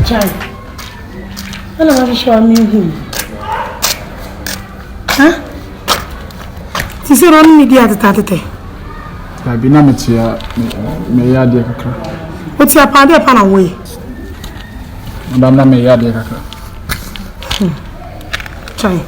Chai. I don't want to show me him. Huh? She said on me the other. I be na metia me ya de kakra. What's your party upon away? Madam na me ya de kakra. Chai.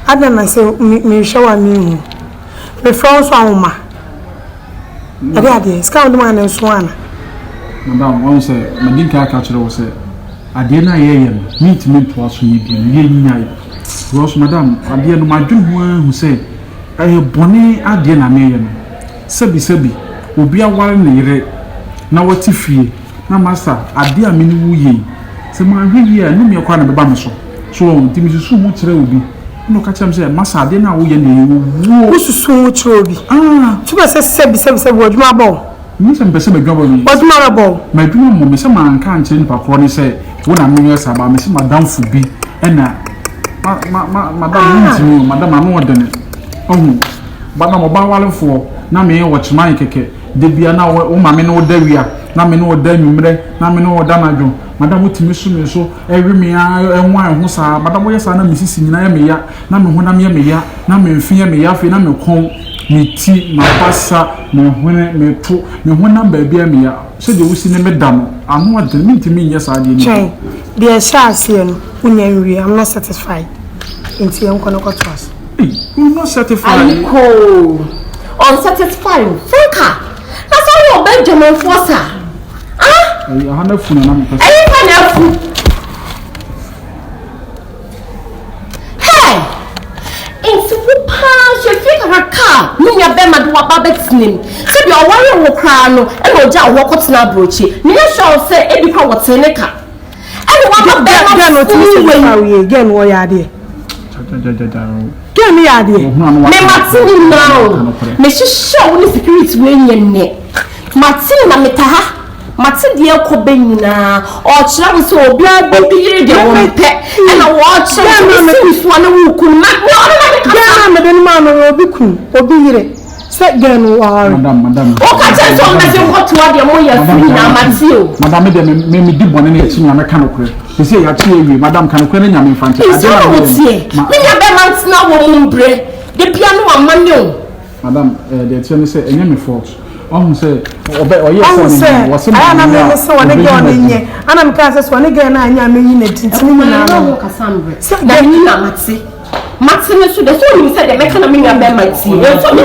I don't know say me show me. Me France woman. I dey scout the man and swan. Madam won say me din ka kire wo say ade na ye ye meet me to aso ye bi ye nyai. Because madam ade no madun ho say eh boni ade na me ye no. Sebi obi aware ne yire na wati fie na masa ade a me ni wuye se ma hwewi a ni me kwa na beba me so ntimi susu mu kire obi no ka kyam se masa ade na wuye ne wo susu mu kire obi tuba se sebi oduma bo ni se mpese me dwabo ni oduma bo ma dwuma mo me se ma nka nkire ni pakro ni se wo na me yesa ba me se madam fu bi na madam ntimi madam anu odene ohu bana mo ba walefo na me watch my keke de bia na wo ma me no da wia na me no da nwumre na me no da nadwo madam utimi so me so ewe me enwa ho sa madam wo yesa na me sisi nyina ya me ya na me ho na me ya na me mfi ya me ya fe na me kon me ti ma passa me hone me to me ho na ba bia me ya so de wusi ne me da no anu ade me ntimi nya sa de ni the chance here no unyanwi I'm not satisfied nti enko no to us you not satisfied unsatisfied Franka that's all your Benjamin Fossa I hana fu na me person I fu hey into pa she fika ka me ya be madu aba betinem se bi o ware wo kra no e no ja wo kotena brochi me sure say e bi kwa wotene ka e wo be no we again wo ya de me ya de me matini now me shisho ni security we nyenne matini na metaha matini de ekobe nyina o kira wo so obi abobire de won pe e na wo kira me so na wo kun na me de ma no obi kun obi yire se genu wa madam o ka che so me se what wa de mo ya free na matio madam de me di bone na echi na ka no kure se ya chi ewi madam ka no kure na nyame fante ade na wo tie me ya be mantina wo mbre de piano wa manyo madam de tie me say enye me fault on say obe o yes say was ana me say wona ge on nye ana me ka say wona ge na anya me yin na tintini na na wo kasambre da ni na mate me so de so ni say de me kana me nya be mati e so me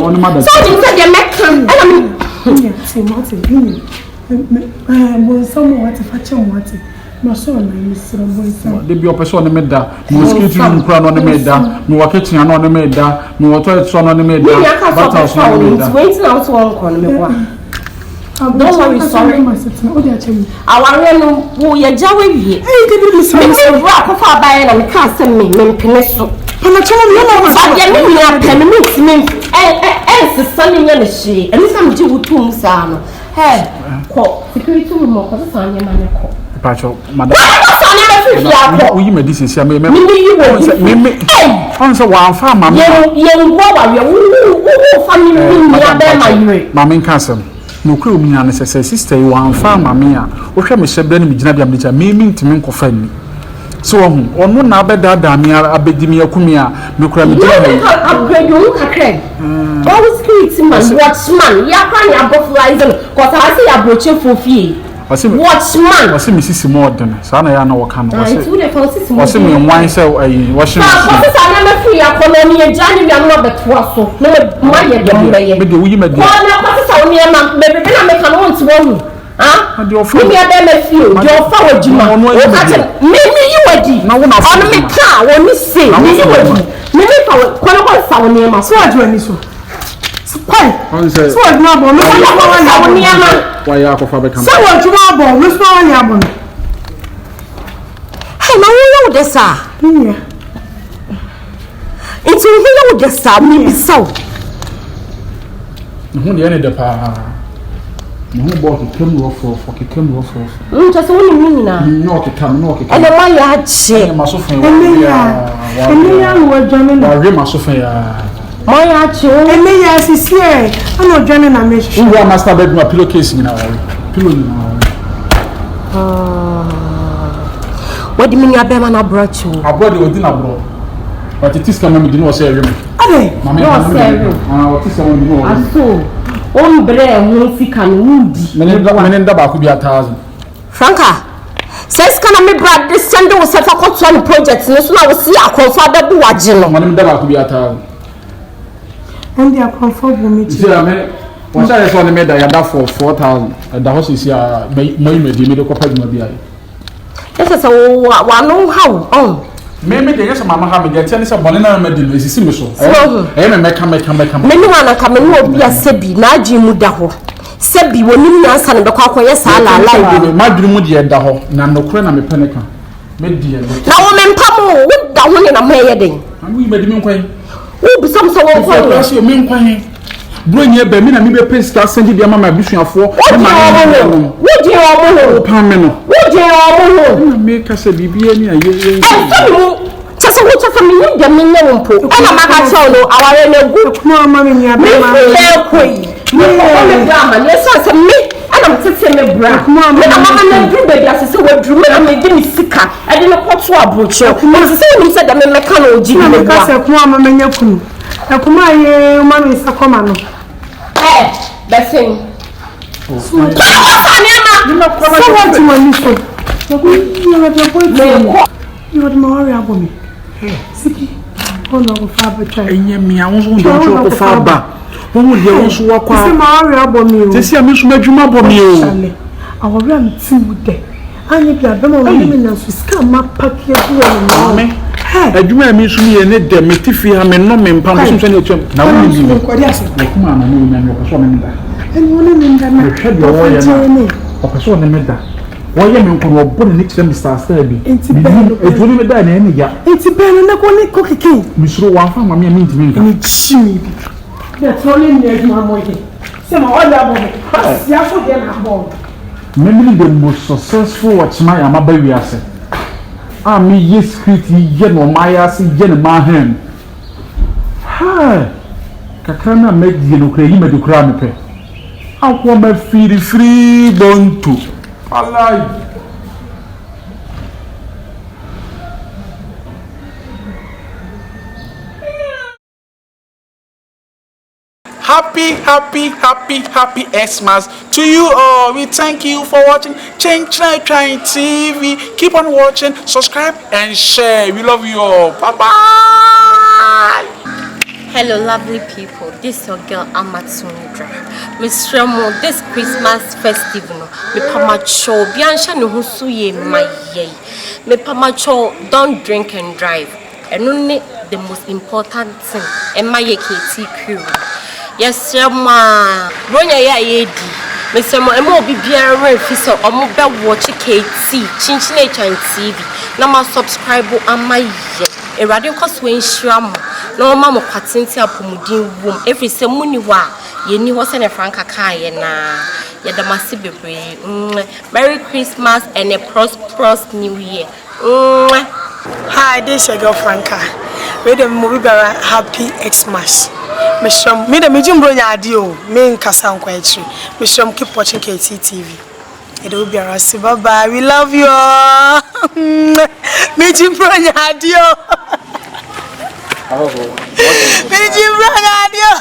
on mother so ni say de me kan ana me see mate bi mo somo what fa chem what ma so na mi sira boy sa de bi opeso ne meda mo security room kura no ne meda mo waketia no ne meda mo toilet so no ne meda bata so no meda wait now to one kon me kwa don't worry sorry aware no wo ya jawe wie me bra ko fa ba na me ka se me mpene so na chama me na ba ya me nya pen me se sani nya ne shi eni sam ji wutum sa no he ko security room ko sa anya ma ne ko pacho madam we you medicine sia me on so wa fa mama ye wo wa we wo family ni abe ma yire mama nkasem no kure omunya ne se sister yi wa fa mama ya wo hwe me hyebre ne migina bia me cha me ntimi nkofa ni so ono na abeda da me abedi me yakumi a me kura me gina upgrade you kakre always security man watchman ya kan ya boflizer ko ta say ya broche fofie watchman wasi misisi modern sa na ya na wo kan wasi wasi me nwan say ayi washing wasi sa na me free economy e jani bia no betwa so na ma ye de mo ye me de wuyi me de ko na wasi sa oni e ma be na me kan won ti won de ofo me ya be me feel de ofo wajuma o ka che me yi wadi na wo na on me ka woni say me yi wadi me me fa ko na ko sa oni e ma so aju ani so kwai so aju abo me ko na sa oni e ma why ya ko fa be kam so aju abo me so oni abo hey na wo de sa it's wo de sa me bi so hu de ne de pa no bo ke kemro for just woni mi na no ke kam ele ma ya che maso fen ya wo jame na wa maso fen ya ma ya che eme ya sisi e ana jame na me wa master bedroom pillow case ni na wa pillow ni na What do you mean you have man brought you? I brought the dinner bro. But it is coming to no say room. Ade. No say room. What is coming to no. Aso. Ombre won sika no wudi. Menen da ba ku bi 1000. Franka. Says can me brad this send we set for control project no so na we see akonfa da bu waje no. Menen da ba ku bi 1000. And they are comfortable me. See I What's that one made that you for 4,000? The house is here. My medium, the copper will be here. Yes, so one know how. Maybe the yes, Mamma have a tennis of Bonina medicine is similar. I am a come. Many one come and will be a Sebi, Naji Mudaho. Sebi, when you answer the Coco, yes, I like my dream would yet daho, Nano Crana me penica. Media. Now, men Pamo, what that one in a mayding. And we made him quaint. Oh, some so well, you mean quaint. Bring your baby, and me pay star send you my vision for what do you want? What do you make us a BB and just a water from me, the million pool. And I'm not sure our good mamma in your baby. Yes, I said me, and I'm sitting in a bra. Mamma, and drew baby as I said, drew me and made me sicker. I didn't know what to approach you. The same said that my mechanical Jimmy because of Mamma Menyaku. A Kumai, man is a common. That's him. So what you would more about me. Siki, oh no, Father, and me, I was going to Father. When would you also walk out? About me, to see a Miss Medjuma Bomio. I will run 2 days. I need to have them on women as we scam up pack here. A Juma means me and it, the Metifi, I mean, no man, Pampas, and now we live in Quadias, and person that. And one in that had your way of person in that. Why am I going to put an extra Mr. Stabby? It's a really bad any ya. It's a bad and a cookie king. Miss Rowan, I mean to me. That's only near my morning. Some other woman. Yes, again, I'm born. Maybe the most successful watch my baby asset. Ah, me yes, pretty, general, my ass, general, my hand. Hi, Kakana make the Ukraine to cram me. I want my feed free bone too. Alive. Happy Xmas to you all. We thank you for watching Kyinkyinaa TV. Keep on watching, subscribe and share. We love you all. Bye-bye. Hello, lovely people. This is your girl, Tundra. Miss Remo, this Christmas festival, me pamacho, biansha no husuye maye. Me pamacho, don't drink and drive. And only the most important thing, and my KT crew. Yes, ma. Bronya ya yedi. Mr. Mo, emo bi biara refiso omo be watch Kyinkyinaa Twan TV. Na ma subscribe amaye. Erade nkoso enhira mo. Na o ma mo kwatenti apomudin wom. Every se muni ho a ye ni ho se ne Franka kaye na. Ya da masi bebre. Merry Christmas and a prosperous new year. Hi, this is your girl Franka. We the movie bara happy Xmas. Mishram, me the medium bronya adio, me in Kasan Quaitri. Mishram, keep watching KT TV. It will be a bye bye. We love you all. Medium bronya adio. Medium bronya adio.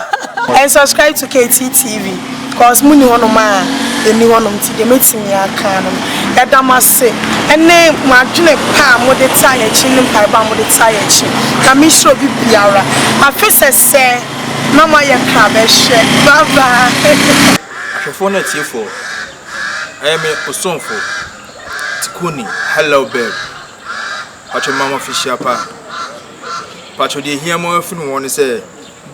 And subscribe to KT TV. Cause money one of my anyone on the meeting ya can. Yadamase. And name my junior palm with the tire chin and pipe with the tire chin. Kamisho be biara. My face say. Mama ya kabeshe baba phone at you for I am a sonful Tikuni hello babe Pacho mama fish apa Pacho de hear more from one say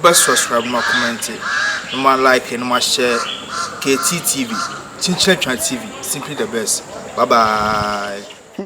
best subscribe my comment no my like and my share KT TV Kyinkyinaa Twan TV simply the best bye bye